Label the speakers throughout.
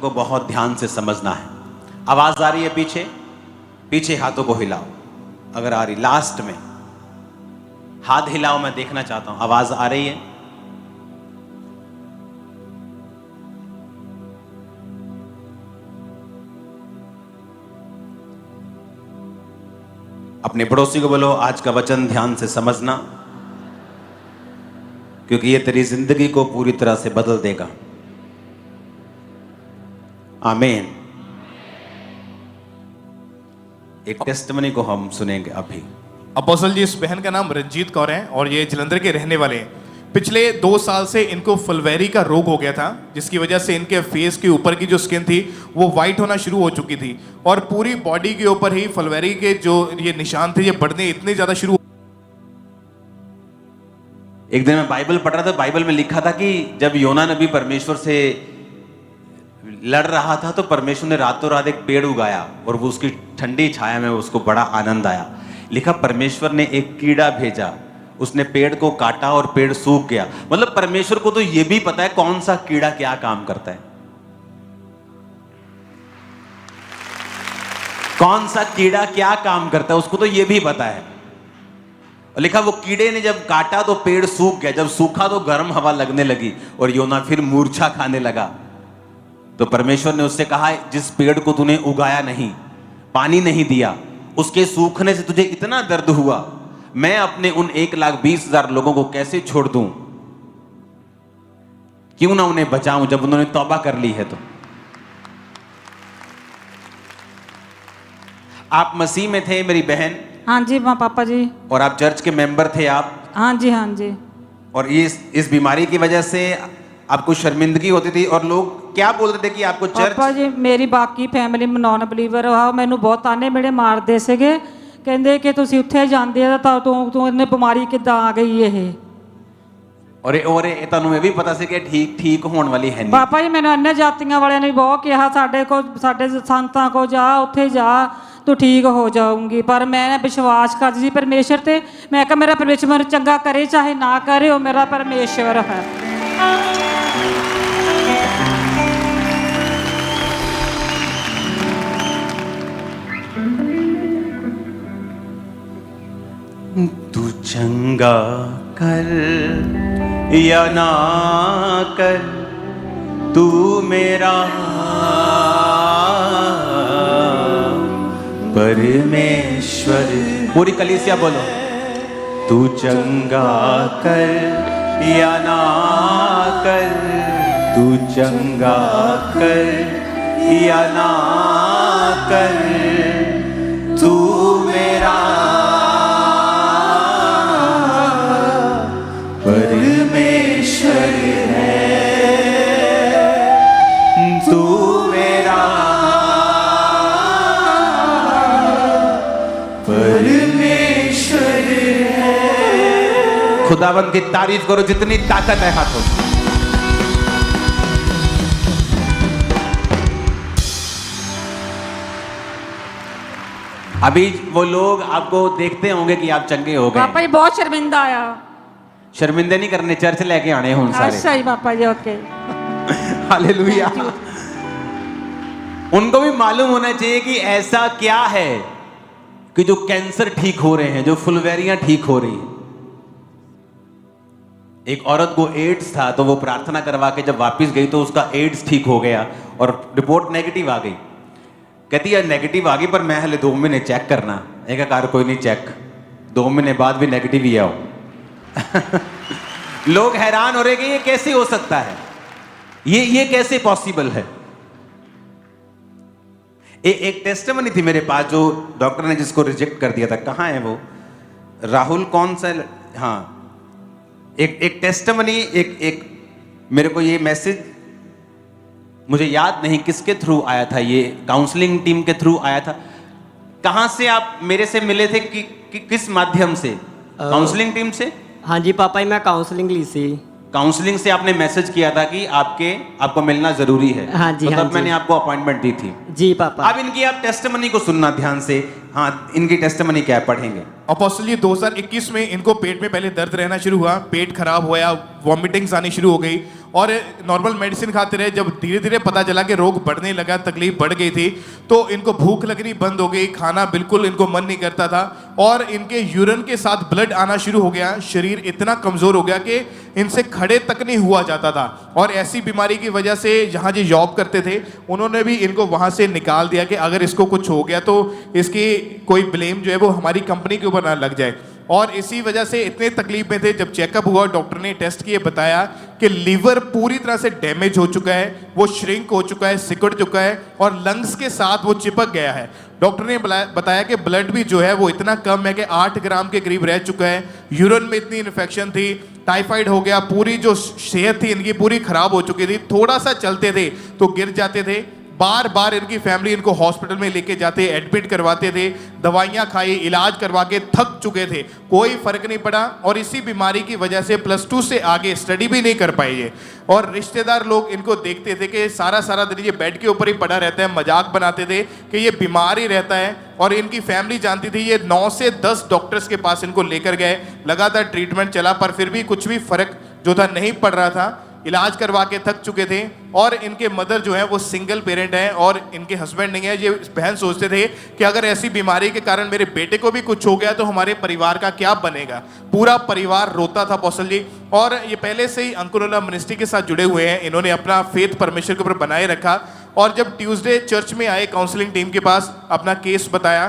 Speaker 1: को बहुत ध्यान से समझना है। आवाज आ रही है पीछे? पीछे हाथों को हिलाओ अगर आ रही। लास्ट में हाथ हिलाओ, मैं देखना चाहता हूं आवाज आ रही है। अपने पड़ोसी को बोलो आज का वचन ध्यान से समझना, क्योंकि ये तेरी जिंदगी को पूरी तरह से बदल देगा। आमीन। एक टेस्टिमनी को हम सुनेंगे अभी।
Speaker 2: अपोस्टल जी, इस बहन का नाम रंजीत कौर है और ये जलंधर के रहने वाले हैं। पिछले 2 साल से इनको फुलवैरी का रोग हो गया था, जिसकी वजह से इनके फेस के ऊपर की जो स्किन थी वो वाइट होना शुरू हो चुकी थी और पूरी बॉडी के ऊपर ही फुलवैरी के जो ये निशान थे ये बढ़ने इतने ज्यादा शुरू।
Speaker 1: एक दिन मैं बाइबल पढ़ रहा था, बाइबल में लिखा था कि जब योना नबी परमेश्वर से लड़ रहा था तो परमेश्वर ने रातों रात एक पेड़ उगाया और वो उसकी ठंडी छाया में उसको बड़ा आनंद आया। लिखा परमेश्वर ने एक कीड़ा भेजा, उसने पेड़ को काटा और पेड़ सूख गया। मतलब परमेश्वर को तो यह भी पता है कौन सा कीड़ा क्या काम करता है, कौन सा कीड़ा क्या काम करता है, उसको तो यह भी पता है। और लिखा वो कीड़े ने जब काटा तो पेड़ सूख गया, जब सूखा तो गर्म हवा लगने लगी और योना फिर मूर्छा खाने लगा। तो परमेश्वर ने उससे कहा जिस पेड़ को तूने उगाया नहीं, पानी नहीं दिया, उसके सूखने से तुझे इतना दर्द हुआ, मैं अपने उन 1,20,000 लोगों को कैसे छोड़ दूं? क्यों ना उन्हें बचाऊं जब उन्होंने तौबा कर ली है। तो आप मसीह में थे मेरी बहन?
Speaker 3: हाँ जी माँ पापा जी।
Speaker 1: और आप चर्च के मेंबर थे आप?
Speaker 3: हाँ जी हाँ जी।
Speaker 1: और इस बीमारी की वजह से आपको शर्मिंदगी होती थी और लोग क्या बोलते थे कि आपको चर्च?
Speaker 3: पापा जी मेरी बाकी फैमिली नॉन बिलीवर ਆ, ਮੈਨੂੰ ਬਹੁਤ ਤਾਨੇ ਮੇਰੇ ਮਾਰਦੇ ਸੀਗੇ, ਕਹਿੰਦੇ ਕਿ ਤੁਸੀਂ ਉੱਥੇ ਜਾਂਦੇ ਆ ਤਾਂ ਤੂੰ ਇਹਨੇ ਬਿਮਾਰੀ ਕਿੱਦਾਂ ਆ ਗਈ ਇਹ।
Speaker 1: और ਤੁਹਾਨੂੰ ਇਹ ਵੀ ਪਤਾ ਸੀ ਕਿ ਠੀਕ ਹੋਣ ਵਾਲੀ ਹੈ ਨਹੀਂ।
Speaker 3: ਪਾਪਾ ਜੀ ਮੈਨੂੰ अन्य ਜਾਤੀਆਂ ਵਾਲਿਆਂ ਨੇ ਬਹੁਤ ਕਿਹਾ ਸਾਡੇ ਸੰਤਾਂ ਕੋ ਜਾ, ਉੱਥੇ ਜਾ, ਤੂੰ ਠੀਕ ਹੋ ਜਾਊਂਗੀ, ਪਰ ਮੈਂ ਵਿਸ਼ਵਾਸ ਕਰਦੀ ਸੀ ਪਰਮੇਸ਼ਰ ਤੇ। ਮੈਂ ਕਿਹਾ ਮੇਰਾ ਪਰਮੇਸ਼ਰ ਮੈਨੂੰ ਚੰਗਾ ਕਰੇ ਚਾਹੇ ਨਾ ਕਰੇ, ਉਹ ਮੇਰਾ ਪਰਮੇਸ਼ਰ ਹੈ।
Speaker 1: तू चंगा कर या ना कर, तू मेरा परमेश्वर। पूरी कलीसिया बोलो, तू चंगा कर या ना कर, तू चंगा कर या ना कर, तू मेरा परमेश्वर है, तू मेरा परमेश्वर है। खुदावंद की तारीफ करो जितनी ताकत है हाथों में। अभी वो लोग आपको देखते होंगे कि आप चंगे हो गए।
Speaker 3: पापा जी बहुत शर्मिंदा आया।
Speaker 1: शर्मिंदे नहीं करने, चर्च लेके आने हुन सारे।
Speaker 3: अच्छा ही पापा जी, ओके।
Speaker 1: हालेलुया। उनको भी मालूम होना चाहिए कि ऐसा क्या है कि जो कैंसर ठीक हो रहे हैं, जो फुलवैरियां ठीक हो रही हैं। एक औरत को एड्स था तो वो प्रार्थना करवा के जब वापस गई तो उसका एड्स ठीक हो गया और रिपोर्ट नेगेटिव आ गई। कहती है नेगेटिव आ गई पर मैं हले 2 महीने चेक करना। एक कार कोई नहीं चेक, 2 महीने बाद भी नेगेटिव ही आओ। लोग हैरान हो रहे कि ये कैसे हो सकता है, ये कैसे पॉसिबल है। एक टेस्टिमनी थी मेरे पास जो डॉक्टर ने जिसको रिजेक्ट कर दिया था। कहाँ है वो? राहुल कौन सा? हाँ, एक टेस्टिमनी, एक मेरे को ये मैसेज मुझे याद नहीं किसके थ्रू आया था, ये काउंसलिंग टीम के थ्रू आया था। कहाँ से आप मेरे से मिले थे कि किस माध्यम से? काउंसलिंग टीम से?
Speaker 4: हाँ जी पापा जी, मैं काउंसलिंग ली थी।
Speaker 1: काउंसलिंग से आपने मैसेज किया था कि आपको मिलना जरूरी है।
Speaker 4: हाँ जी,
Speaker 1: तो
Speaker 4: हाँ
Speaker 1: तब
Speaker 4: जी।
Speaker 1: मैंने आपको अपॉइंटमेंट दी थी।
Speaker 4: जी पापा।
Speaker 1: अब इनकी आप टेस्टिमनी को सुनना ध्यान से। हाँ, इनकी टेस्टिमनी क्या है पढ़ेंगे।
Speaker 2: अपोस्टल जी 2021 में इनको पेट में पहले दर्द रहना शुरू हुआ, पेट खराब हुआ, वॉमिटिंग्स आनी शुरू हो गई और नॉर्मल मेडिसिन खाते रहे। जब धीरे धीरे पता चला कि रोग बढ़ने लगा, तकलीफ बढ़ गई थी, तो इनको भूख लगनी बंद हो गई, खाना बिल्कुल इनको मन नहीं करता था और इनके यूरिन के साथ ब्लड आना शुरू हो गया। शरीर इतना कमज़ोर हो गया कि इनसे खड़े तक नहीं हुआ जाता था। और ऐसी बीमारी की वजह से जहाँ जो जॉब करते थे उन्होंने भी इनको वहाँ से निकाल दिया कि अगर इसको कुछ हो गया तो इसकी कोई ब्लेम जो है वो हमारी कंपनी के ऊपर ना लग जाए। और इसी वजह से इतने तकलीफ में थे। जब चेकअप हुआ, डॉक्टर ने टेस्ट किए, बताया कि लीवर पूरी तरह से डैमेज हो चुका है, वो श्रिंक हो चुका है, सिकुड़ चुका है और लंग्स के साथ वो चिपक गया है। डॉक्टर ने बताया कि ब्लड भी जो है वो इतना कम है कि 8 ग्राम के करीब रह चुका है। यूरिन में इतनी इन्फेक्शन थी, टाइफाइड हो गया, पूरी जो सेहत थी इनकी पूरी खराब हो चुकी थी। थोड़ा सा चलते थे तो गिर जाते थे। बार बार इनकी फैमिली इनको हॉस्पिटल में लेके जाते, एडमिट करवाते थे, दवाइयाँ खाई, इलाज करवा के थक चुके थे, कोई फर्क नहीं पड़ा। और इसी बीमारी की वजह से +2 से आगे स्टडी भी नहीं कर पाए ये। और रिश्तेदार लोग इनको देखते थे कि सारा सारा दिन ये बेड के ऊपर ही पड़ा रहता है, मजाक बनाते थे कि ये बीमार ही रहता है। और इनकी फैमिली जानती थी। ये 9 से 10 डॉक्टर्स के पास इनको लेकर गए, लगातार ट्रीटमेंट चला, पर फिर भी कुछ भी फर्क जो था नहीं पड़ रहा था। इलाज करवा के थक चुके थे। और इनके मदर जो है वो सिंगल पेरेंट हैं और इनके हस्बैंड नहीं है। ये बहन सोचते थे कि अगर ऐसी बीमारी के कारण मेरे बेटे को भी कुछ हो गया तो हमारे परिवार का क्या बनेगा। पूरा परिवार रोता था अपोस्टल जी। और ये पहले से ही अंकुरला मिनिस्ट्री के साथ जुड़े हुए हैं। इन्होंने अपना फेथ परमेश्वर के ऊपर बनाए रखा। और जब ट्यूसडे चर्च में आए, काउंसलिंग टीम के पास अपना केस बताया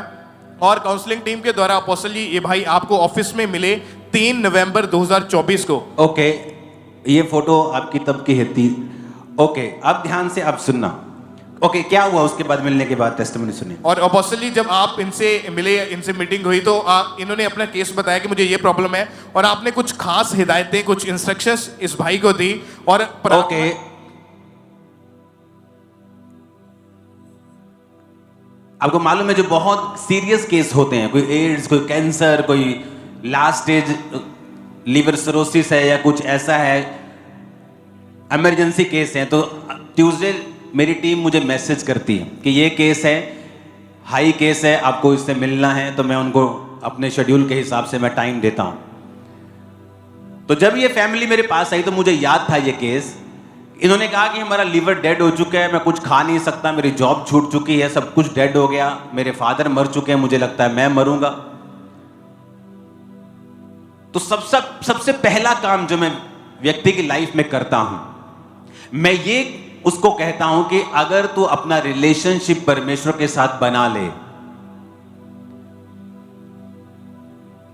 Speaker 2: और काउंसलिंग टीम के द्वारा अपोस्टल जी ये भाई आपको ऑफिस में मिले 3 नवंबर 2024 को।
Speaker 1: ओके, ये फोटो आपकी तब की है थी। ओके, अब ध्यान से आप सुनना। ओके, क्या हुआ उसके बाद, मिलने के बाद टेस्टिमनी सुनी।
Speaker 2: और अपोस्टल जी जब आप इनसे मिले, इनसे मीटिंग हुई, तो इन्होंने अपना केस बताया कि मुझे ये प्रॉब्लम है और आपने कुछ खास हिदायतें, कुछ इंस्ट्रक्शंस इस भाई को दी। और
Speaker 1: ओके, आपको मालूम है जो बहुत सीरियस केस होते हैं, कोई एड्स, कोई कैंसर, कोई लास्ट स्टेज लीवर सिरोसिस है या कुछ ऐसा है, इमरजेंसी केस है, तो ट्यूसडे मेरी टीम मुझे मैसेज करती है कि ये केस है, हाई केस है, आपको इससे मिलना है। तो मैं उनको अपने शेड्यूल के हिसाब से मैं टाइम देता हूं। तो जब ये फैमिली मेरे पास आई तो मुझे याद था ये केस। इन्होंने कहा कि हमारा लीवर डेड हो चुका है, मैं कुछ खा नहीं सकता, मेरी जॉब छूट चुकी है, सब कुछ डेड हो गया, मेरे फादर मर चुके हैं, मुझे लगता है मैं मरूंगा। तो सबसे पहला काम जो मैं व्यक्ति की लाइफ में करता हूं, मैं ये उसको कहता हूं कि अगर तू अपना रिलेशनशिप परमेश्वर के साथ बना ले,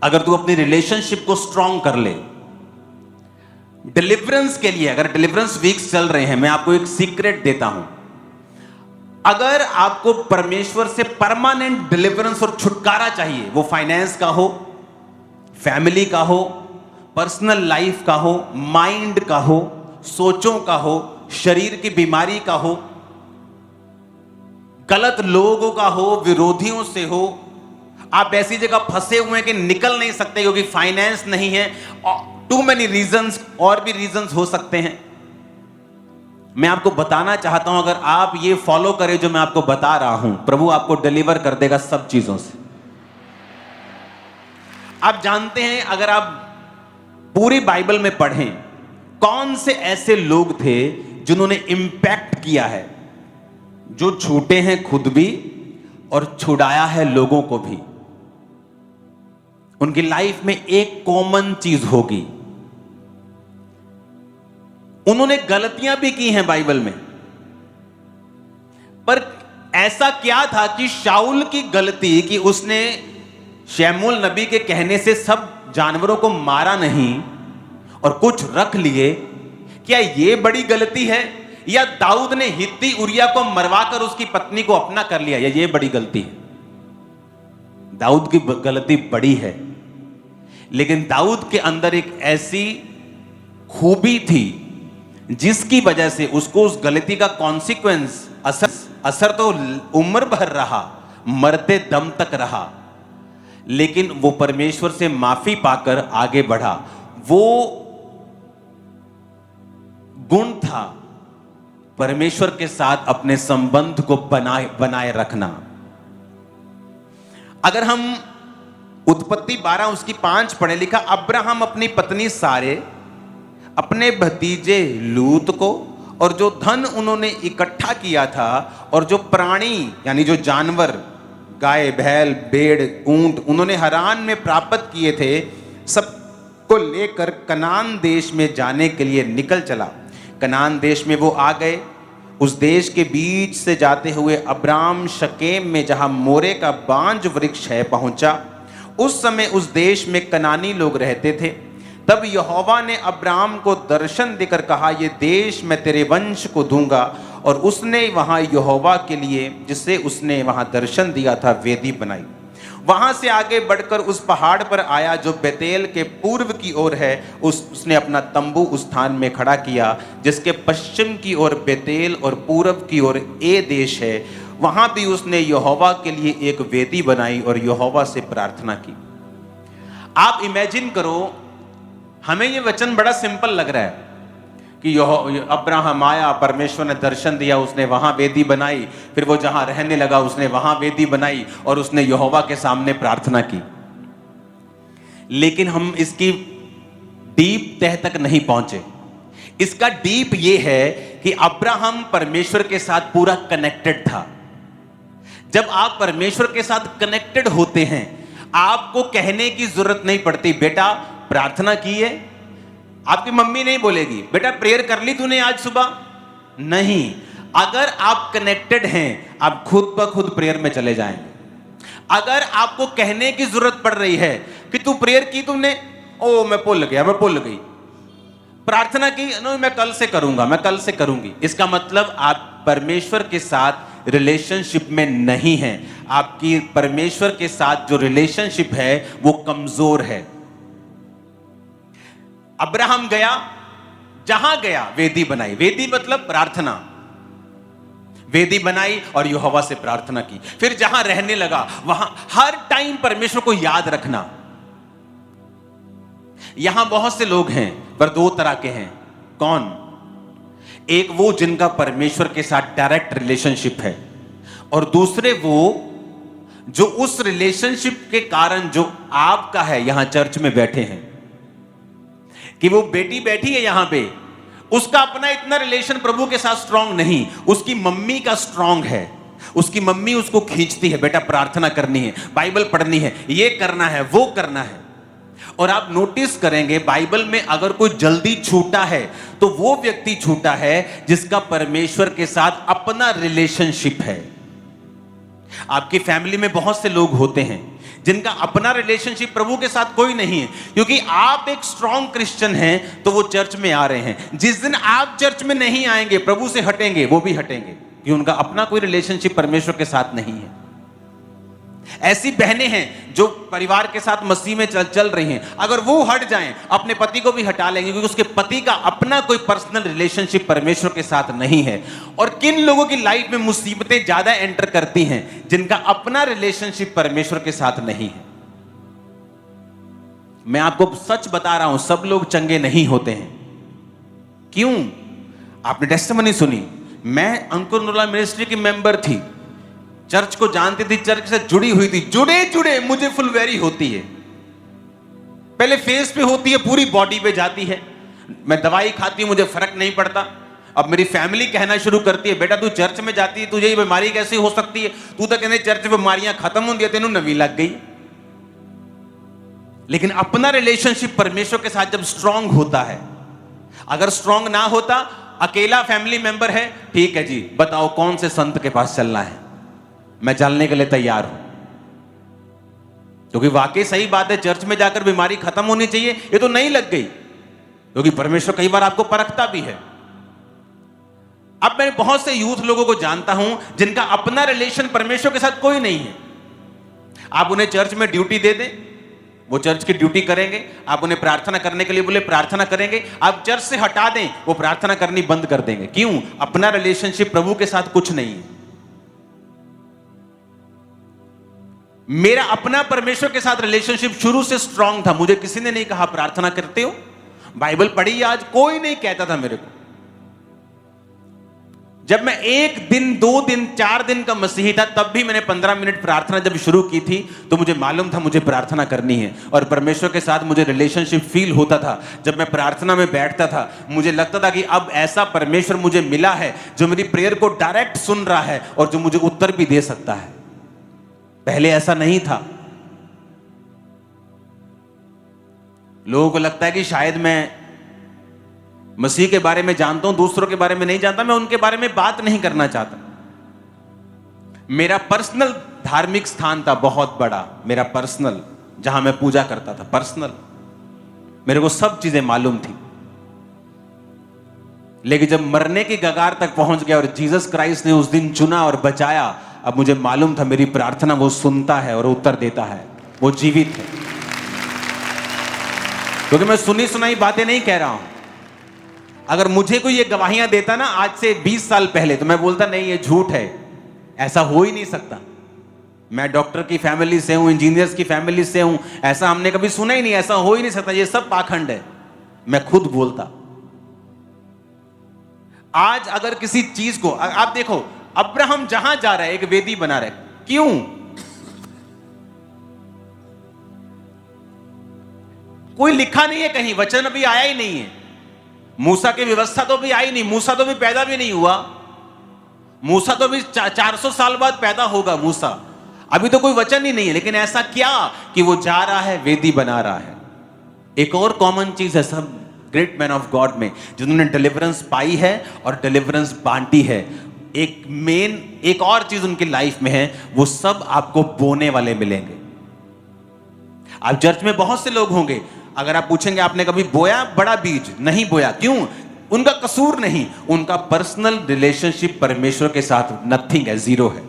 Speaker 1: अगर तू अपनी रिलेशनशिप को स्ट्रांग कर ले, डिलीवरेंस के लिए, अगर डिलीवरेंस वीक्स चल रहे हैं, मैं आपको एक सीक्रेट देता हूं। अगर आपको परमेश्वर से परमानेंट डिलीवरेंस और छुटकारा चाहिए, वो फाइनेंस का हो, फैमिली का हो, पर्सनल लाइफ का हो, माइंड का हो, सोचों का हो, शरीर की बीमारी का हो, गलत लोगों का हो, विरोधियों से हो, आप ऐसी जगह फंसे हुए हैं कि निकल नहीं सकते क्योंकि फाइनेंस नहीं है, टू मेनी रीजंस, और भी रीजंस हो सकते हैं। मैं आपको बताना चाहता हूं, अगर आप ये फॉलो करें जो मैं आपको बता रहा हूं, प्रभु आपको डिलीवर कर देगा सब चीजों से। आप जानते हैं, अगर आप पूरी बाइबल में पढ़ें, कौन से ऐसे लोग थे जिन्होंने इंपैक्ट किया है, जो छूटे हैं खुद भी और छुड़ाया है लोगों को भी। उनकी लाइफ में एक कॉमन चीज होगी, उन्होंने गलतियां भी की हैं बाइबल में, पर ऐसा क्या था कि शाऊल की गलती कि उसने शमूएल नबी के कहने से सब जानवरों को मारा नहीं और कुछ रख लिए, क्या ये बड़ी गलती है? या दाऊद ने हित्ती उरिया को मरवाकर उसकी पत्नी को अपना कर लिया, या ये बड़ी गलती है? दाऊद की गलती बड़ी है, लेकिन दाऊद के अंदर एक ऐसी खूबी थी जिसकी वजह से उसको उस गलती का कॉन्सिक्वेंस, असर तो उम्र भर रहा, मरते दम तक रहा, लेकिन वो परमेश्वर से माफी पाकर आगे बढ़ा। वो गुण था परमेश्वर के साथ अपने संबंध को बनाए रखना। अगर हम उत्पत्ति 12 उसकी 5 पढ़े, लिखा अब्राहम अपनी पत्नी सारे अपने भतीजे लूत को और जो धन उन्होंने इकट्ठा किया था और जो प्राणी यानी जो जानवर गाय बैल भेड़ ऊंट उन्होंने हरान में प्राप्त किए थे, सबको लेकर कनान देश में जाने के लिए निकल चला। कनान देश में वो आ गए। उस देश के बीच से जाते हुए अब्राम शकेम में जहां मोरे का बांज वृक्ष है पहुंचा। उस समय उस देश में कनानी लोग रहते थे। तब यहोवा ने अब्राम को दर्शन देकर कहा, ये देश मैं तेरे वंश को दूंगा। और उसने वहां यहोवा के लिए, जिसे उसने वहां दर्शन दिया था, वेदी बनाई। वहां से आगे बढ़कर उस पहाड़ पर आया जो बेतेल के पूर्व की ओर है। उसने अपना तंबू उस स्थान में खड़ा किया जिसके पश्चिम की ओर बेतेल और पूर्व की ओर ए देश है। वहां भी उसने यहोवा के लिए एक वेदी बनाई और यहोवा से प्रार्थना की। आप इमेजिन करो, हमें ये वचन बड़ा सिंपल लग रहा है कि अब्राहम आया, परमेश्वर ने दर्शन दिया, उसने वहां वेदी बनाई, फिर वो जहां रहने लगा उसने वहां वेदी बनाई और उसने यहोवा के सामने प्रार्थना की। लेकिन हम इसकी डीप तह तक नहीं पहुंचे। इसका डीप ये है कि अब्राहम परमेश्वर के साथ पूरा कनेक्टेड था। जब आप परमेश्वर के साथ कनेक्टेड होते हैं, आपको कहने की जरूरत नहीं पड़ती, बेटा प्रार्थना की है। आपकी मम्मी नहीं बोलेगी, बेटा प्रेयर कर ली तूने आज सुबह, नहीं। अगर आप कनेक्टेड हैं, आप खुद ब खुद प्रेयर में चले जाएंगे। अगर आपको कहने की जरूरत पड़ रही है कि तू प्रेयर की तुमने, ओ मैं भूल गया, मैं भूल गई, प्रार्थना की, नो मैं कल से करूंगा, मैं कल से करूंगी, इसका मतलब आप परमेश्वर के साथ रिलेशनशिप में नहीं हैं। आपकी परमेश्वर के साथ जो रिलेशनशिप है वो कमजोर है। अब्राहम गया, जहां गया वेदी बनाई। वेदी मतलब प्रार्थना। वेदी बनाई और यहोवा से प्रार्थना की। फिर जहां रहने लगा वहां हर टाइम परमेश्वर को याद रखना। यहां बहुत से लोग हैं पर दो तरह के हैं। कौन? एक वो जिनका परमेश्वर के साथ डायरेक्ट रिलेशनशिप है, और दूसरे वो जो उस रिलेशनशिप के कारण जो आपका है, यहां चर्च में बैठे हैं, कि वो बेटी बैठी है यहां पे, उसका अपना इतना रिलेशन प्रभु के साथ स्ट्रांग नहीं, उसकी मम्मी का स्ट्रांग है। उसकी मम्मी उसको खींचती है, बेटा प्रार्थना करनी है, बाइबल पढ़नी है, ये करना है, वो करना है। और आप नोटिस करेंगे बाइबल में अगर कोई जल्दी छूटा है तो वो व्यक्ति छूटा है जिसका परमेश्वर के साथ अपना रिलेशनशिप है। आपकी फैमिली में बहुत से लोग होते हैं जिनका अपना रिलेशनशिप प्रभु के साथ कोई नहीं है, क्योंकि आप एक स्ट्रॉन्ग क्रिश्चियन हैं तो वो चर्च में आ रहे हैं। जिस दिन आप चर्च में नहीं आएंगे, प्रभु से हटेंगे, वो भी हटेंगे, क्योंकि उनका अपना कोई रिलेशनशिप परमेश्वर के साथ नहीं है। ऐसी बहनें हैं जो परिवार के साथ मसीह में चल रही हैं, अगर वो हट जाएं, अपने पति को भी हटा लेंगे, क्योंकि उसके पति का अपना कोई पर्सनल रिलेशनशिप परमेश्वर के साथ नहीं है। और किन लोगों की लाइफ में मुसीबतें ज्यादा एंटर करती हैं? जिनका अपना रिलेशनशिप परमेश्वर के साथ नहीं है। मैं आपको सच बता रहा हूं, सब लोग चंगे नहीं होते हैं। क्यों? आपने टेस्टिमनी सुनी। मैं अंकुर नूरला मिनिस्ट्री की मेंबर थी, चर्च को जानती थी, चर्च से जुड़ी हुई थी, जुड़े जुड़े मुझे फुलवेरी होती है। पहले फेस पे होती है, पूरी बॉडी पे जाती है। मैं दवाई खाती हूं, मुझे फर्क नहीं पड़ता। अब मेरी फैमिली कहना शुरू करती है, बेटा तू चर्च में जाती है, तुझे ये बीमारी कैसे हो सकती है? तू तो कहने चर्च में बीमारियां खत्म होंगी, तेनू नवी लग गई। लेकिन अपना रिलेशनशिप परमेश्वर के साथ जब स्ट्रांग होता है, अगर स्ट्रांग ना होता, अकेला फैमिली मेंबर है, ठीक है जी, बताओ कौन से संत के पास चलना है, मैं चलने के लिए तैयार हूं। क्योंकि वाकई सही बात है, चर्च में जाकर बीमारी खत्म होनी चाहिए, ये तो नहीं लग गई, क्योंकि परमेश्वर कई बार आपको परखता भी है। अब मैं बहुत से यूथ लोगों को जानता हूं जिनका अपना रिलेशन परमेश्वर के साथ कोई नहीं है। आप उन्हें चर्च में ड्यूटी दे दें, वो चर्च की ड्यूटी करेंगे। आप उन्हें प्रार्थना करने के लिए बोले, प्रार्थना करेंगे। आप चर्च से हटा दें, वो प्रार्थना करनी बंद कर देंगे। क्यों? अपना रिलेशनशिप प्रभु के साथ कुछ नहीं है। मेरा अपना परमेश्वर के साथ रिलेशनशिप शुरू से स्ट्रांग था। मुझे किसी ने नहीं कहा प्रार्थना करते हो, बाइबल पढ़ी आज, कोई नहीं कहता था मेरे को। जब मैं 1 दिन 2 दिन 4 दिन का मसीही था, तब भी मैंने 15 मिनट प्रार्थना जब शुरू की थी, तो मुझे मालूम था मुझे प्रार्थना करनी है और परमेश्वर के साथ मुझे रिलेशनशिप फील होता था। जब मैं प्रार्थना में बैठता था, मुझे लगता था कि अब ऐसा परमेश्वर मुझे मिला है जो मेरी प्रेयर को डायरेक्ट सुन रहा है और जो मुझे उत्तर भी दे सकता है। पहले ऐसा नहीं था। लोगों को लगता है कि शायद मैं मसीह के बारे में जानता हूं, दूसरों के बारे में नहीं जानता। मैं उनके बारे में बात नहीं करना चाहता। मेरा पर्सनल धार्मिक स्थान था बहुत बड़ा, मेरा पर्सनल, जहां मैं पूजा करता था, पर्सनल। मेरे को सब चीजें मालूम थी। लेकिन जब मरने की कगार तक पहुंच गया और जीसस क्राइस्ट ने उस दिन चुना और बचाया, अब मुझे मालूम था मेरी प्रार्थना वो सुनता है और उत्तर देता है, वो जीवित है। क्योंकि मैं सुनी सुनाई बातें नहीं कह रहा हूं। अगर मुझे कोई ये गवाहियां देता ना आज से 20 साल पहले, तो मैं बोलता नहीं ये झूठ है, ऐसा हो ही नहीं सकता। मैं डॉक्टर की फैमिली से हूं, इंजीनियर्स की फैमिली से हूं, ऐसा हमने कभी सुना ही नहीं, ऐसा हो ही नहीं सकता, ये सब पाखंड है। मैं खुद बोलता। आज अगर किसी चीज को आप देखो, अब्राहम जहां जा रहा है एक वेदी बना रहा है, क्यों? कोई लिखा नहीं है कहीं, वचन अभी आया ही नहीं है। मूसा की व्यवस्था तो भी आई नहीं, मूसा तो भी पैदा भी नहीं हुआ। मूसा तो भी 400 साल बाद पैदा होगा मूसा, अभी तो कोई वचन ही नहीं है। लेकिन ऐसा क्या कि वो जा रहा है, वेदी बना रहा है। एक और कॉमन चीज है सब ग्रेट मैन ऑफ गॉड में, जिन्होंने डिलीवरेंस पाई है और डिलीवरेंस बांटी है। एक और चीज उनकी लाइफ में है, वो सब आपको बोने वाले मिलेंगे। आप चर्च में बहुत से लोग होंगे, अगर आप पूछेंगे आपने कभी बोया बड़ा बीज? नहीं बोया। क्यों? उनका कसूर नहीं, उनका पर्सनल रिलेशनशिप परमेश्वर के साथ नथिंग है, जीरो है।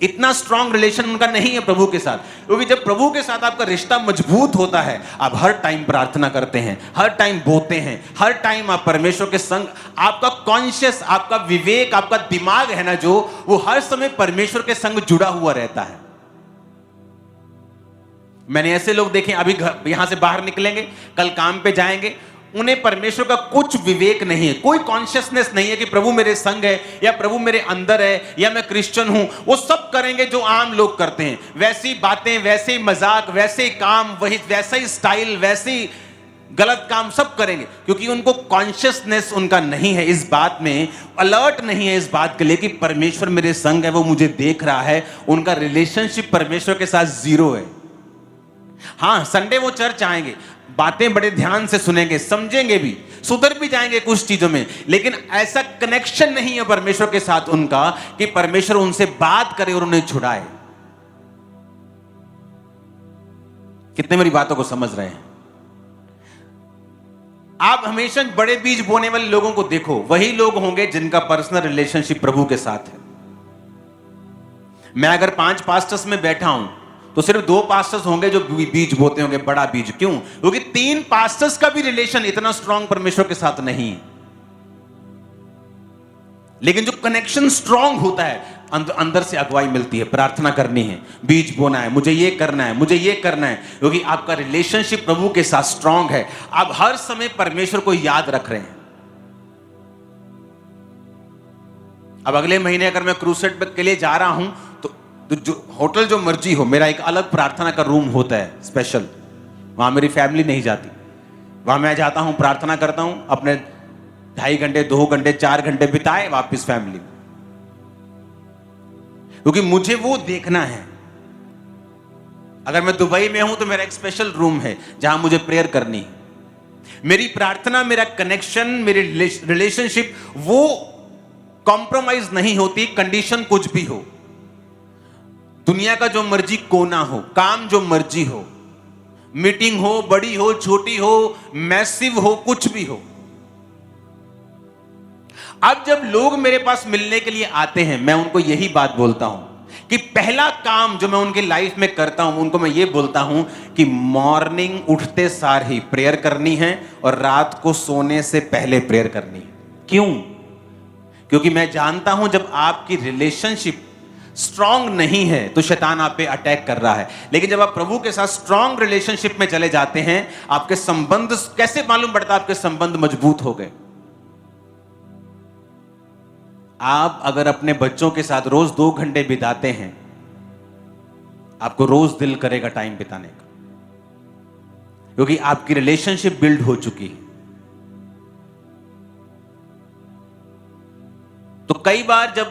Speaker 1: इतना स्ट्रांग रिलेशन उनका नहीं है प्रभु के साथ। क्योंकि जब प्रभु के साथ आपका रिश्ता मजबूत होता है, आप हर टाइम प्रार्थना करते हैं, हर टाइम बोते हैं, हर टाइम आप परमेश्वर के संग, आपका कॉन्शियस, आपका विवेक, आपका दिमाग है ना जो, वो हर समय परमेश्वर के संग जुड़ा हुआ रहता है। मैंने ऐसे लोग देखे, अभी यहां से बाहर निकलेंगे, कल काम पे जाएंगे, उन्हें परमेश्वर का कुछ विवेक नहीं है, कोई कॉन्शियसनेस नहीं है कि प्रभु मेरे संग है या प्रभु मेरे अंदर है या मैं क्रिश्चियन हूं। वो सब करेंगे जो आम लोग करते हैं, वैसी बातें, वैसे ही मजाक, वैसे ही काम, वही वैसा ही स्टाइल, वैसे ही गलत काम सब करेंगे। क्योंकि उनको कॉन्शियसनेस उनका नहीं है इस बात में, अलर्ट नहीं है इस बात के लिए कि परमेश्वर मेरे संग है, वो मुझे देख रहा है। उनका रिलेशनशिप परमेश्वर के साथ जीरो है। हाँ, संडे वो चर्च आएंगे, बातें बड़े ध्यान से सुनेंगे, समझेंगे भी, सुधर भी जाएंगे कुछ चीजों में, लेकिन ऐसा कनेक्शन नहीं है परमेश्वर के साथ उनका कि परमेश्वर उनसे बात करे और उन्हें छुड़ाए। कितने मेरी बातों को समझ रहे हैं? आप हमेशा बड़े बीज बोने वाले लोगों को देखो, वही लोग होंगे जिनका पर्सनल रिलेशनशिप प्रभु के साथ है। मैं अगर 5 पास्टर्स में बैठा हूं तो सिर्फ 2 पास्टर्स होंगे जो बीज बोते होंगे, बड़ा बीज। क्यों? क्योंकि 3 पास्टर्स का भी रिलेशन इतना स्ट्रांग परमेश्वर के साथ नहीं है। लेकिन जो कनेक्शन स्ट्रांग होता है, अंदर से अगुवाई मिलती है, प्रार्थना करनी है, बीज बोना है, मुझे ये करना है, मुझे ये करना है, क्योंकि आपका रिलेशनशिप प्रभु के साथ स्ट्रांग है। आप हर समय परमेश्वर को याद रख रहे हैं। अब अगले महीने अगर मैं क्रूसेड के लिए जा रहा हूं तो जो होटल जो मर्जी हो, मेरा एक अलग प्रार्थना का रूम होता है स्पेशल। वहां मेरी फैमिली नहीं जाती, वहां मैं जाता हूं, प्रार्थना करता हूं, अपने 2.5 घंटे 2 घंटे 4 घंटे बिताए, वापस फैमिली। क्योंकि मुझे वो देखना है। अगर मैं दुबई में हूं तो मेरा एक स्पेशल रूम है जहां मुझे प्रेयर करनी है। मेरी प्रार्थना, मेरा कनेक्शन, मेरी रिलेशनशिप वो कॉम्प्रोमाइज नहीं होती, कंडीशन कुछ भी हो। दुनिया का जो मर्जी कोना हो, काम जो मर्जी हो, मीटिंग हो, बड़ी हो, छोटी हो, मैसिव हो, कुछ भी हो। अब जब लोग मेरे पास मिलने के लिए आते हैं, मैं उनको यही बात बोलता हूं कि पहला काम जो मैं उनकी लाइफ में करता हूं, उनको मैं ये बोलता हूं कि मॉर्निंग उठते सार ही प्रेयर करनी है और रात को सोने से पहले प्रेयर करनी है। क्यों? क्योंकि मैं जानता हूं जब आपकी रिलेशनशिप स्ट्रांग नहीं है तो शैतान आप पे अटैक कर रहा है। लेकिन जब आप प्रभु के साथ स्ट्रांग रिलेशनशिप में चले जाते हैं, आपके संबंध, कैसे मालूम पड़ता है आपके संबंध मजबूत हो गए? आप अगर अपने बच्चों के साथ रोज 2 घंटे बिताते हैं, आपको रोज दिल करेगा टाइम बिताने का, क्योंकि आपकी रिलेशनशिप बिल्ड हो चुकी है। तो कई बार जब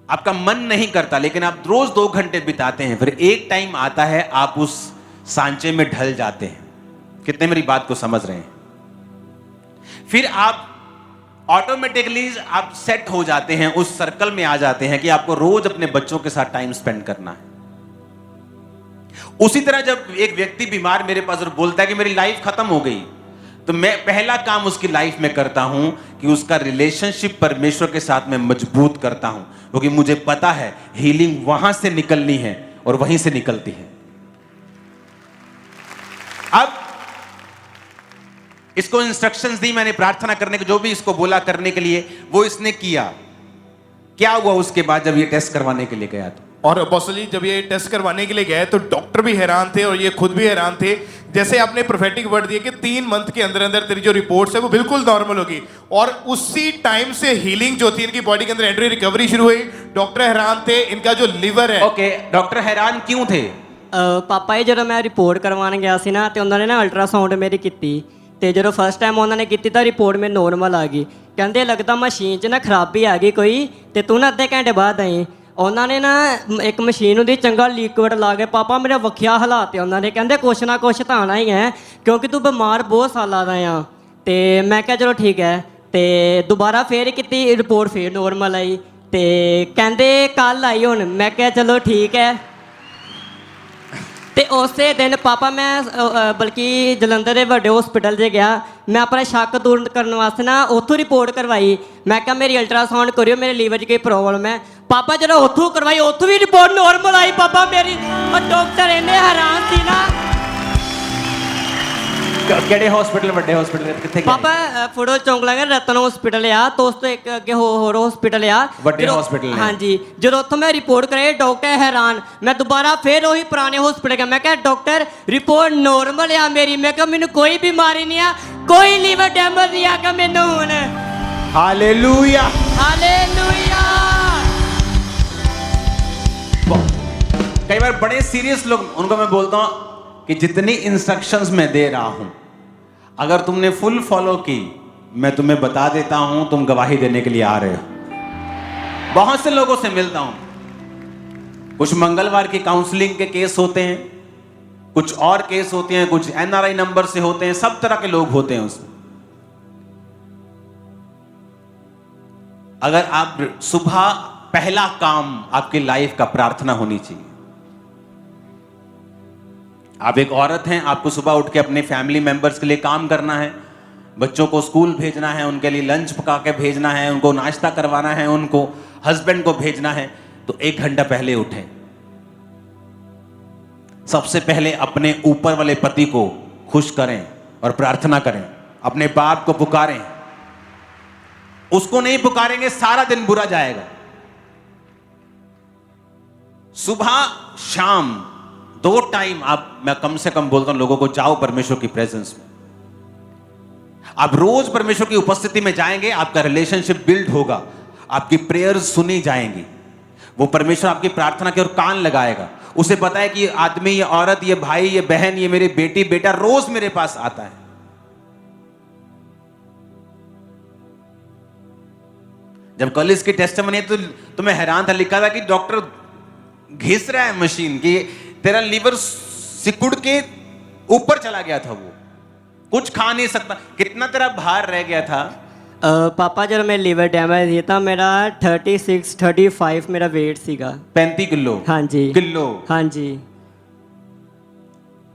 Speaker 1: आपका मन नहीं करता, लेकिन आप रोज 2 घंटे बिताते हैं, फिर एक टाइम आता है आप उस सांचे में ढल जाते हैं। कितने मेरी बात को समझ रहे हैं? फिर आप ऑटोमेटिकली आप सेट हो जाते हैं, उस सर्कल में आ जाते हैं कि आपको रोज अपने बच्चों के साथ टाइम स्पेंड करना है। उसी तरह जब एक व्यक्ति बीमार मेरे पास और बोलता है कि मेरी लाइफ खत्म हो गई, तो मैं पहला काम उसकी लाइफ में करता हूं कि उसका रिलेशनशिप परमेश्वर के साथ में मजबूत करता हूं, क्योंकि मुझे पता है हीलिंग वहां से निकलनी है और वहीं से निकलती है। अब इसको इंस्ट्रक्शंस दी मैंने प्रार्थना करने को, जो भी इसको बोला करने के लिए वो इसने किया। क्या हुआ उसके बाद जब ये टेस्ट करवाने के लिए गया? तो
Speaker 2: और अपोस्टल जी जब ये टेस्ट करवाने के लिए गए तो डॉक्टर भी हैरान थे और ये खुद भी हैरान थे। जैसे आपने प्रोफेटिक वर्ड दिए कि 3 मंथ के अंदर अंदर तेरी जो रिपोर्ट्स है वो बिल्कुल नॉर्मल होगी, और उसी टाइम से हीलिंग जो थी इनकी बॉडी के अंदर एंट्री रिकवरी शुरू हुई। डॉक्टर हैरान थे, इनका जो लिवर है।
Speaker 1: ओके, डॉक्टर हैरान क्यों थे?
Speaker 4: ਪਾਪਾ ਜੀ ਜਦੋਂ ਮੈਂ ਰਿਪੋਰਟ ਕਰਵਾਉਣ ਗਿਆ ਸੀ ਨਾ, ਤੇ ਉਹਨਾਂ ਨੇ ਨਾ ਅਲਟਰਾਸਾਊਂਡ ਮੇਰੀ ਕੀਤੀ, ਤੇ ਜਦੋਂ ਫਸਟ ਟਾਈਮ ਉਹਨਾਂ ਨੇ ਕੀਤੀ ਤਾਂ ਰਿਪੋਰਟ ਮੇ ਨੋਰਮਲ ਆ ਗਈ। ਕਹਿੰਦੇ ਲੱਗਦਾ ਮਸ਼ੀਨ 'ਚ ਨਾ ਖਰਾਬੀ ਆ ਗਈ ਕੋਈ, ਤੇ ਤੂੰ ਨਾ ਅੱਧੇ ਘੰਟੇ ਬਾਅਦ ਆਈ। ਉਹਨਾਂ ਨੇ ਨਾ ਇੱਕ ਮਸ਼ੀਨ ਹੁੰਦੀ ਚੰਗਾ ਲਿਕਵਿਡ ਲਾ ਕੇ ਪਾਪਾ ਮੇਰੇ ਵੱਖਿਆ ਹਾਲਾਤ ਉਹਨਾਂ ਨੇ, ਕਹਿੰਦੇ ਕੁਛ ਨਾ ਕੁਛ ਤਾਂ ਆਉਣਾ ਹੀ ਹੈ ਕਿਉਂਕਿ ਤੂੰ ਬਿਮਾਰ ਬਹੁਤ ਸਾਲਾਂ ਦਾ ਆ। ਤੇ ਮੈਂ ਕਿਹਾ ਚਲੋ ਠੀਕ ਹੈ, ਤੇ ਦੁਬਾਰਾ ਫੇਰ ਕੀਤੀ, ਰਿਪੋਰਟ ਫੇਰ ਨੋਰਮਲ ਆਈ, ਤੇ ਕਹਿੰਦੇ ਕੱਲ ਆਈ ਹੁਣ। ਮੈਂ ਕਿਹਾ ਚਲੋ ਠੀਕ ਹੈ। ਤੇ ਉਸੇ ਦਿਨ ਪਾਪਾ ਮੈਂ ਬਲਕਿ ਜਲੰਧਰ ਦੇ ਵੱਡੇ ਹਸਪੀਟਲ 'ਚ ਗਿਆ, ਮੈਂ ਆਪਣਾ ਸ਼ੱਕ ਦੂਰ ਕਰਨ ਵਾਸਤੇ ਨਾ ਉੱਥੋਂ ਰਿਪੋਰਟ ਕਰਵਾਈ। ਮੈਂ ਕਿਹਾ ਮੇਰੀ ਅਲਟਰਾਸਾਊਂਡ ਕਰਿਓ, ਮੇਰੇ ਲੀਵਰ 'ਚ ਕੋਈ ਪ੍ਰੋਬਲਮ ਹੈ। ਪਾਪਾ ਜਦੋਂ ਉੱਥੋਂ ਕਰਵਾਈ ਉੱਥੋਂ ਵੀ ਰਿਪੋਰਟ ਨੋਰਮਲ ਆਈ। ਪਾਪਾ ਮੇਰੀ ਡਾਕਟਰ ਇੰਨੇ ਹੈਰਾਨ ਸੀ ਨਾ।
Speaker 1: ਕਿਹੜੇ ਹਸਪੀਟਲ? ਵੱਡੇ ਹਸਪੀਟਲ ਕਿੱਥੇ ਗਏ?
Speaker 4: ਪਾਪਾ ਫੁੱਟਬਾਲ ਚੌਂਕ ਲਾਗੇ ਰਤਨ ਹਸਪੀਟਲ ਆ, ਤੋਂ ਉਸ ਤੋਂ ਇੱਕ ਅੱਗੇ ਹੋਰ ਹਸਪੀਟਲ ਆ,
Speaker 1: ਵੱਡੇ hospital ਨੇ।
Speaker 4: ਹਾਂਜੀ, ਜਦੋਂ ਉੱਥੋਂ ਮੈਂ ਰਿਪੋਰਟ ਕਰਾਈ ਡਾਕਟਰ ਹੈਰਾਨ। ਮੈਂ ਦੁਬਾਰਾ ਫੇਰ ਉਹੀ ਪੁਰਾਣੇ ਹਸਪੀਟਲ ਗਿਆ। ਮੈਂ ਕਿਹਾ ਡਾਕਟਰ ਰਿਪੋਰਟ ਨੋਰਮਲ ਆ ਮੇਰੀ, ਮੈਂ ਕਿਹਾ ਮੈਨੂੰ ਕੋਈ ਬਿਮਾਰੀ ਨਹੀਂ ਆ, ਕੋਈ ਲੀਵਰ ਡੈਮੇਜ ਨਹੀਂ ਆ ਮੈਨੂੰ ਹੁਣ।
Speaker 1: Hallelujah,
Speaker 4: hallelujah.
Speaker 1: कई बार बड़े सीरियस लोग, उनको मैं बोलता हूं कि जितनी इंस्ट्रक्शंस मैं दे रहा हूं अगर तुमने फुल फॉलो की, मैं तुम्हें बता देता हूं तुम गवाही देने के लिए आ रहे हो। बहुत से लोगों से मिलता हूं, कुछ मंगलवार की काउंसलिंग के केस होते हैं, कुछ और केस होते हैं, कुछ एनआरआई नंबर से होते हैं, सब तरह के लोग होते हैं उसमें। अगर आप सुबह पहला काम आपकी लाइफ का प्रार्थना होनी चाहिए। आप एक औरत हैं, आपको सुबह उठ के अपने फैमिली मेंबर्स के लिए काम करना है, बच्चों को स्कूल भेजना है, उनके लिए लंच पका के भेजना है, उनको नाश्ता करवाना है, उनको हस्बैंड को भेजना है, तो 1 घंटा पहले उठें। सबसे पहले अपने ऊपर वाले पति को खुश करें और प्रार्थना करें, अपने बाप को पुकारें। उसको नहीं पुकारेंगे सारा दिन बुरा जाएगा। सुबह शाम 2 टाइम आप, मैं कम से कम बोलता हूं लोगों को, जाओ परमेश्वर की प्रेजेंस में। आप रोज परमेश्वर की उपस्थिति में जाएंगे, आपका रिलेशनशिप बिल्ड होगा, आपकी प्रेयर्स सुनी जाएंगी। वो परमेश्वर आपकी प्रार्थना की ओर कान लगाएगा। उसे पता है कि ये आदमी, ये औरत, ये भाई, ये बहन, ये मेरी बेटी बेटा रोज मेरे पास आता है। जब कल इसकी टेस्टमनी तो मैं हैरान था, लिखा था कि डॉक्टर घिस रहा है मशीन की, तेरा लीवर सिकुड़ के ऊपर चला गया था, वो कुछ खा नहीं सकता। कितना तेरा भार रह गया था?
Speaker 4: ਪਾਪਾ ਜਦੋਂ ਮੇਰਾ ਲੀਵਰ ਡੈਮੇਜ ਸੀ ਤਾਂ ਮੇਰਾ 36-35 ਮੇਰਾ weight ਸੀਗਾ।
Speaker 1: 35 ਕਿਲੋ?
Speaker 4: ਹਾਂਜੀ
Speaker 1: ਕਿਲੋ?
Speaker 4: ਹਾਂਜੀ।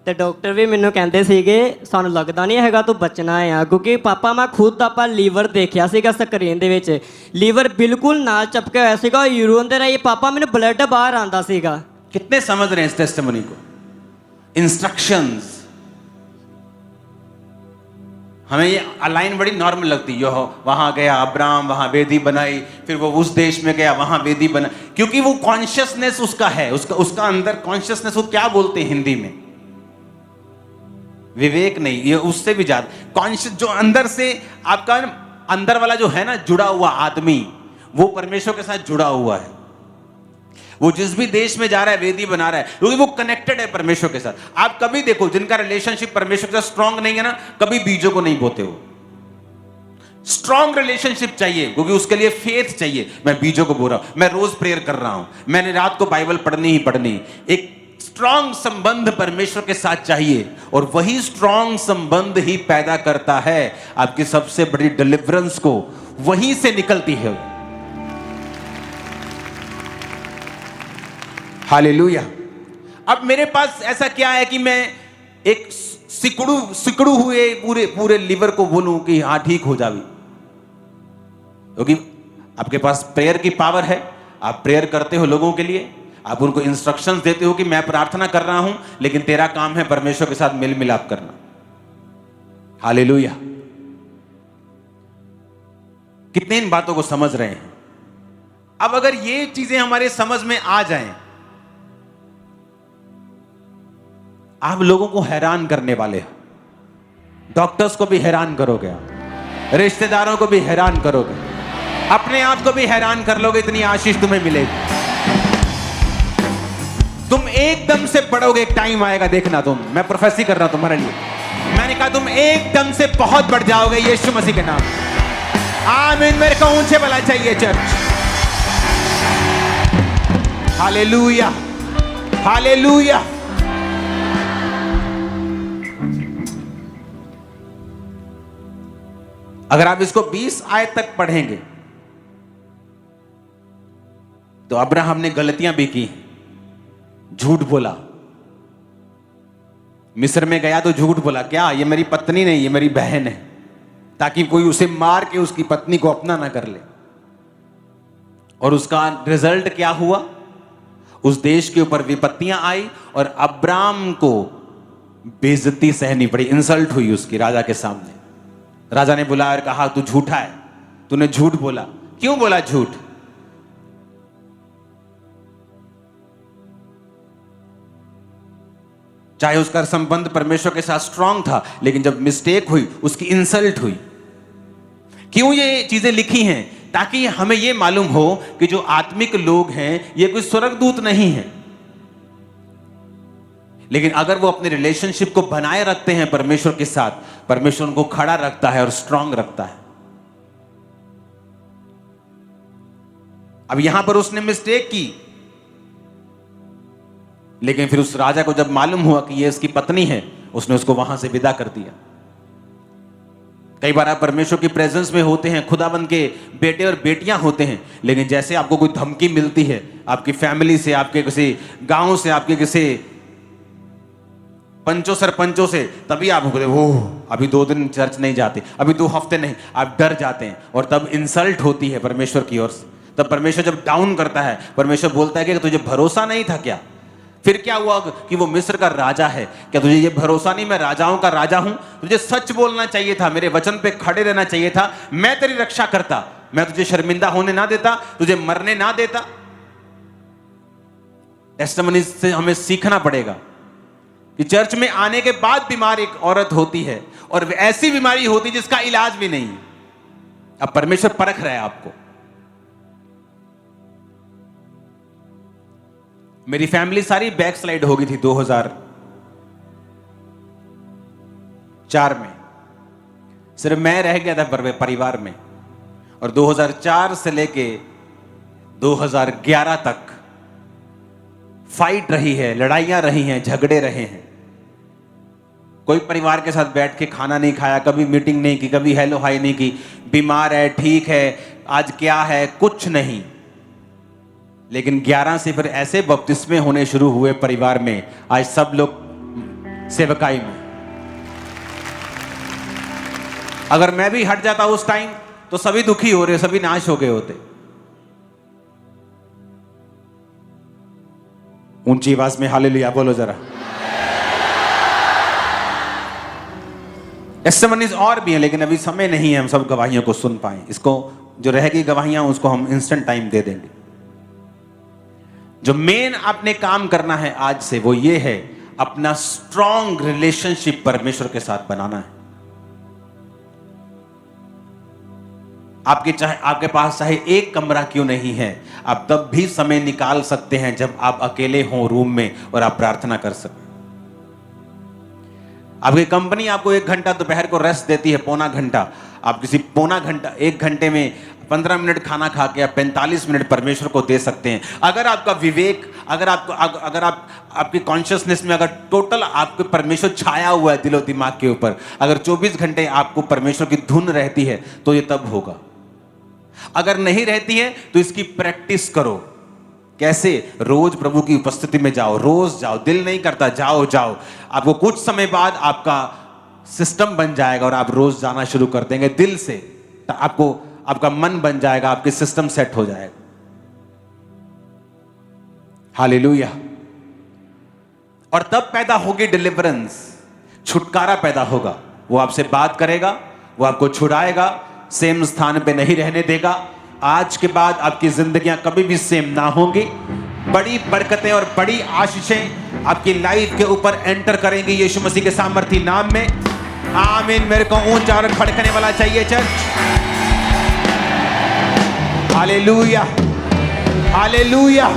Speaker 4: ਤੇ ਡਾਕਟਰ ਵੀ ਮੈਨੂੰ ਕਹਿੰਦੇ ਸੀਗੇ ਸਾਨੂੰ ਲੱਗਦਾ ਨਹੀਂ ਹੈਗਾ ਤੂੰ ਬਚਣਾ ਆ, ਕਿਉਂਕਿ ਪਾਪਾ ਮੈਂ ਖੁਦ ਆਪਾਂ ਲੀਵਰ ਦੇਖਿਆ ਸੀਗਾ ਸਕਰੀਨ ਦੇ ਵਿੱਚ, ਲੀਵਰ ਬਿਲਕੁਲ ਨਾਲ ਚਪਕਿਆ ਹੋਇਆ ਸੀਗਾ, ਯੂਰੀਨ ਦੇ ਰਾਹੀਂ ਪਾਪਾ ਮੈਨੂੰ ਬਲੱਡ ਬਾਹਰ ਆਉਂਦਾ ਸੀਗਾ।
Speaker 1: कितने समझ रहे हैं इस टेस्टिमनी को? इंस्ट्रक्शंस हमें ये लाइन बड़ी नॉर्मल लगती है। वहां गया अब्राहम, वहां वेदी बनाई, फिर वो उस देश में गया, वहां वेदी बना, क्योंकि वो कॉन्शियसनेस उसका है, उसका अंदर कॉन्शियसनेस, वो क्या बोलते हैं हिंदी में, विवेक नहीं, ये उससे भी ज्यादा कॉन्शियस, जो अंदर से आपका अंदर वाला जो है ना जुड़ा हुआ आदमी, वो परमेश्वर के साथ जुड़ा हुआ है। वो जिस भी देश में जा रहा है वेदी बना रहा है, क्योंकि वो कनेक्टेड है परमेश्वर के साथ। आप कभी देखो जिनका रिलेशनशिप परमेश्वर के साथ स्ट्रांग नहीं है ना, कभी बीजों को नहीं बोते हो। स्ट्रांग रिलेशनशिप चाहिए, क्योंकि उसके लिए फेथ चाहिए। मैं बीजों को बोल रहा हूं, मैं रोज प्रेयर कर रहा हूं, मैंने रात को बाइबल पढ़नी ही पढ़नी। एक स्ट्रांग संबंध परमेश्वर के साथ चाहिए, और वही स्ट्रांग संबंध ही पैदा करता है आपकी सबसे बड़ी डिलीवरेंस को, वहीं से निकलती है। हालेलुया। अब मेरे पास ऐसा क्या है कि मैं एक सिकड़ू हुए पूरे लिवर को बोलूं कि हां ठीक हो जावी, क्योंकि आपके पास प्रेयर की पावर है। आप प्रेयर करते हो लोगों के लिए, आप उनको इंस्ट्रक्शंस देते हो कि मैं प्रार्थना कर रहा हूं, लेकिन तेरा काम है परमेश्वर के साथ मेल मिलाप करना। हालेलुया। कितने इन बातों को समझ रहे हैं? अब अगर ये चीजें हमारे समझ में आ जाएं, आप लोगों को हैरान करने वाले हो। डॉक्टर्स को भी हैरान करोगे, आप रिश्तेदारों को भी हैरान करोगे, अपने आप को भी हैरान कर लोगे, इतनी आशीष तुम्हें मिलेगी। तुम एकदम से बढ़ोगे, एक टाइम आएगा, देखना तुम, मैं प्रोफेसी कर रहा हूं तुम्हारे लिए। मैंने कहा तुम एकदम से बहुत बढ़ जाओगे यीशु मसीह के नाम। आमीन। मेरे को ऊंचे वाला चाहिए चर्च। Hallelujah, hallelujah. अगर आप इसको 20 आयत तक पढ़ेंगे तो अब्राहम ने गलतियां भी की, झूठ बोला। मिस्र में गया तो झूठ बोला, क्या ये मेरी पत्नी नहीं, ये मेरी बहन है, ताकि कोई उसे मार के उसकी पत्नी को अपना ना कर ले। और उसका रिजल्ट क्या हुआ? उस देश के ऊपर विपत्तियां आई और अब्राम को बेइज्जती सहनी पड़ी, इंसल्ट हुई उसकी राजा के सामने। राजा ने बुलाया और कहा तू झूठा है, तूने झूठ बोला। क्यों बोला झूठ? चाहे उसका संबंध परमेश्वर के साथ स्ट्रांग था, लेकिन जब मिस्टेक हुई उसकी इंसल्ट हुई। क्यों ये चीजें लिखी हैं? ताकि हमें ये मालूम हो कि जो आत्मिक लोग हैं ये कोई स्वर्गदूत नहीं है, लेकिन अगर वो अपने रिलेशनशिप को बनाए रखते हैं परमेश्वर के साथ, परमेश्वर उनको खड़ा रखता है और स्ट्रांग रखता है। अब यहां पर उसने मिस्टेक की, लेकिन फिर उस राजा को जब मालूम हुआ कि ये इसकी पत्नी है, उसने उसको वहां से विदा कर दिया। कई बार आप परमेश्वर की प्रेजेंस में होते हैं, खुदाबंद के बेटे और बेटियां होते हैं, लेकिन जैसे आपको कोई धमकी मिलती है आपकी फैमिली से, आपके किसी गांव से, आपके किसी पंचों सरपंचों से, तभी आप अभी 2 दिन चर्च नहीं जाते, अभी 2 हफ्ते नहीं, आप डर जाते हैं। और तब इंसल्ट होती है परमेश्वर की ओर से। तब परमेश्वर जब डाउन करता है, परमेश्वर बोलता है कि तुझे भरोसा नहीं था क्या? फिर क्या हुआ कि वो मिस्र का राजा है, क्या तुझे ये भरोसा नहीं मैं राजाओं का राजा हूं? तुझे सच बोलना चाहिए था, मेरे वचन पे खड़े रहना चाहिए था, मैं तेरी रक्षा करता, मैं तुझे शर्मिंदा होने ना देता, तुझे मरने ना देता। टेस्टिमनी से हमें सीखना पड़ेगा कि चर्च में आने के बाद बीमार एक औरत होती है, और ऐसी बीमारी होती है जिसका इलाज भी नहीं। अब परमेश्वर परख रहा है आपको। मेरी फैमिली सारी बैक स्लाइड हो गई थी 2004 में, सिर्फ मैं रह गया था परिवार में। और 2004 से लेके 2011 तक फाइट रही है, लड़ाइयां रही हैं, झगड़े रहे हैं। कोई परिवार के साथ बैठ के खाना नहीं खाया, कभी मीटिंग नहीं की, कभी हेलो हाई नहीं की। बीमार है, ठीक है, आज क्या है, कुछ नहीं। लेकिन 11 से फिर ऐसे बपतिस्मे होने शुरू हुए परिवार में, आज सब लोग सेवकाई में। अगर मैं भी हट जाता उस टाइम तो सभी दुखी हो रहे, सभी नाश हो गए होते। ऊंची आवाज में हालेलुया बोलो जरा। टेस्टिमनीज और भी हैं, लेकिन अभी समय नहीं है हम सब गवाहियों को सुन पाए। इसको जो रहेगी गवाहियां उसको हम इंस्टेंट टाइम दे देंगे। जो मेन आपने काम करना है आज से वो ये है, अपना स्ट्रॉन्ग रिलेशनशिप परमेश्वर के साथ बनाना है। आपके पास चाहे एक कमरा क्यों नहीं है, आप तब भी समय निकाल सकते हैं जब आप अकेले हों रूम में और आप प्रार्थना कर सकते। आपकी कंपनी आपको 1 घंटा दोपहर को रेस्ट देती है, पौना घंटा। आप किसी पौना घंटा 1 घंटे में 15 मिनट खाना खा के आप 45 मिनट परमेश्वर को दे सकते हैं। अगर आपका विवेक, अगर आपकी कॉन्शियसनेस में अगर टोटल आपके परमेश्वर छाया हुआ है दिलो दिमाग के ऊपर, अगर 24 घंटे आपको परमेश्वर की धुन रहती है तो ये तब होगा। अगर नहीं रहती है तो इसकी प्रैक्टिस करो। कैसे? रोज प्रभु की उपस्थिति में जाओ, रोज जाओ। दिल नहीं करता, जाओ। आपको कुछ समय बाद आपका सिस्टम बन जाएगा और आप रोज जाना शुरू कर देंगे दिल से। आपका मन बन जाएगा, आपके सिस्टम सेट हो जाएगा। हालेलुया। और तब पैदा होगी डिलीवरेंस, छुटकारा पैदा होगा। वो आपसे बात करेगा, वो आपको छुड़ाएगा, सेम स्थान पे नहीं रहने देगा। आज के बाद आपकी जिंदगियां कभी भी सेम ना होंगी। बड़ी बरकतें और बड़ी आशीषें आपकी लाइफ के ऊपर एंटर करेंगी यीशु मसीह के सामर्थी नाम में। आमीन। मेरे को ऊंचा और खड़कने वाला चाहिए चर्च। Hallelujah, hallelujah.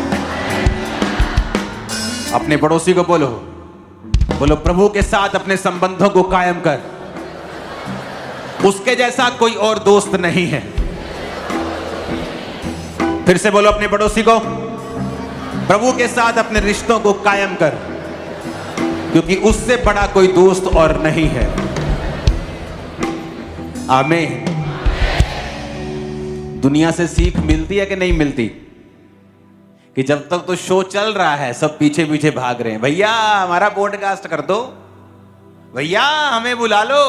Speaker 1: अपने पड़ोसी को बोलो प्रभु के साथ अपने संबंधों को कायम कर। उसके जैसा कोई और दोस्त नहीं है। फिर से बोलो अपने पड़ोसी को, प्रभु के साथ अपने रिश्तों को कायम कर, क्योंकि उससे बड़ा कोई दोस्त और नहीं है। आमीन। दुनिया से सीख मिलती है कि नहीं मिलती? कि जब तक तो शो चल रहा है सब पीछे पीछे भाग रहे हैं, भैया हमारा पॉडकास्ट कर दो, भैया हमें बुला लो।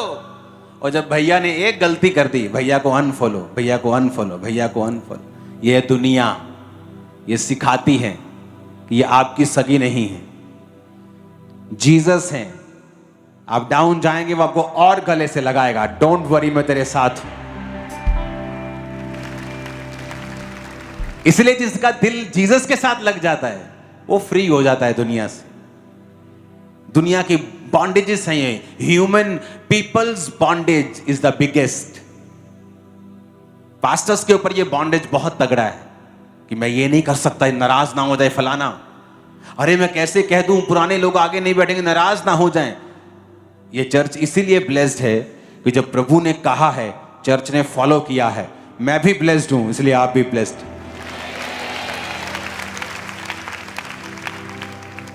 Speaker 1: और जब भैया ने एक गलती कर दी, भैया को अनफॉलो, भैया को अनफॉलो, भैया को अनफॉलो। ये दुनिया ये सिखाती है कि ये आपकी सगी नहीं है, जीसस है। आप डाउन जाएंगे वो आपको और गले से लगाएगा। डोंट वरी, मैं तेरे साथ हूं। इसलिए जिसका दिल जीसस के साथ लग जाता है वो फ्री हो जाता है दुनिया से। दुनिया की बॉन्डेजेस हैं ये। Human peoples bondage is the biggest. Pastors के ऊपर ये बॉन्डेज बहुत तगड़ा है कि मैं ये नहीं कर सकता, नाराज ना हो जाए फलाना। अरे मैं कैसे कह दूं, पुराने लोग आगे नहीं बैठेंगे, नाराज ना हो जाएं। ये चर्च इसीलिए ब्लेस्ड है कि जब प्रभु ने कहा है, चर्च ने फॉलो किया है। मैं भी ब्लेस्ड हूं, इसलिए आप भी ब्लेस्ड।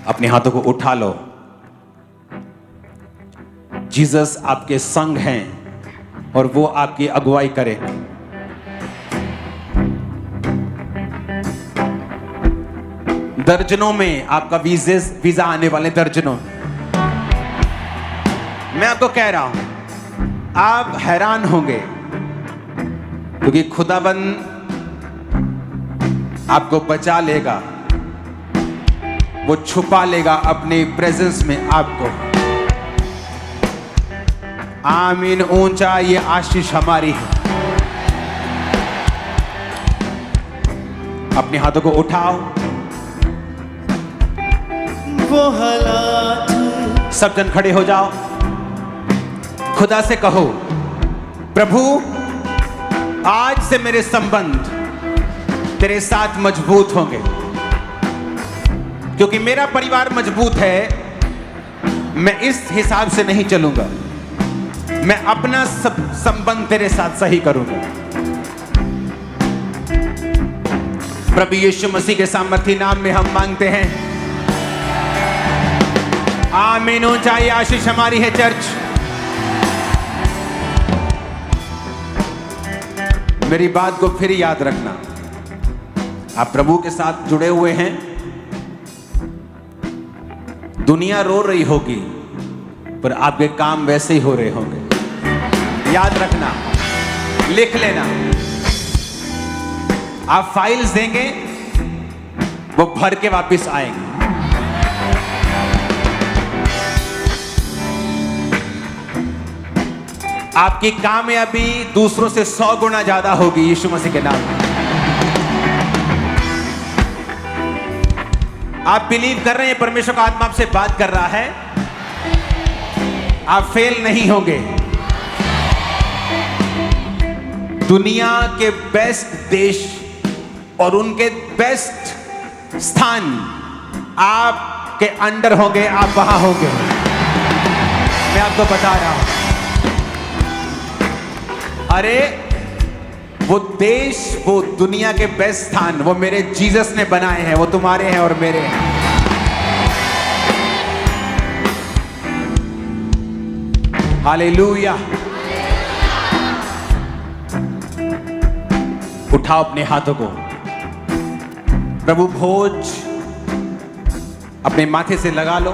Speaker 1: अपने हाथों को उठा लो। जीसस आपके संग हैं और वो आपकी अगुवाई करे। दर्जनों में आपका वीजा आने वाले, दर्जनों। मैं आपको कह रहा हूं, आप हैरान होंगे क्योंकि खुदाबंद आपको बचा लेगा, वो छुपा लेगा अपने प्रेजेंस में आपको। आमीन। ऊंचा ये आशीष हमारी है। अपने हाथों को उठाओ।
Speaker 5: वो हालात,
Speaker 1: सब जन खड़े हो जाओ। खुदा से कहो, प्रभु आज से मेरे संबंध तेरे साथ मजबूत होंगे, क्योंकि मेरा परिवार मजबूत है। मैं इस हिसाब से नहीं चलूंगा, मैं अपना सब संबंध तेरे साथ सही करूंगा। प्रभु यीशु मसीह के सामर्थी नाम में हम मांगते हैं। आमीन। ऊंचाई आशीष हमारी है चर्च। मेरी बात को फिर याद रखना, आप प्रभु के साथ जुड़े हुए हैं। दुनिया रो रही होगी पर आपके काम वैसे ही हो रहे होंगे। याद रखना, लिख लेना। आप फाइल्स देंगे, वो भर के वापस आएंगे। आपकी कामयाबी दूसरों से 100 गुना ज्यादा होगी यीशु मसीह के नाम में। आप बिलीव कर रहे हैं, परमेश्वर का आत्मा आपसे बात कर रहा है। आप फेल नहीं होंगे। दुनिया के बेस्ट देश और उनके बेस्ट स्थान आपके अंडर होंगे, आप वहां होंगे। मैं आपको बता रहा हूं, अरे वो देश, वो दुनिया के बेस्ट स्थान वो मेरे जीसस ने बनाए हैं, वो तुम्हारे हैं और मेरे हैं। हालेलुया। उठाओ अपने हाथों को, प्रभु भोज अपने माथे से लगा लो।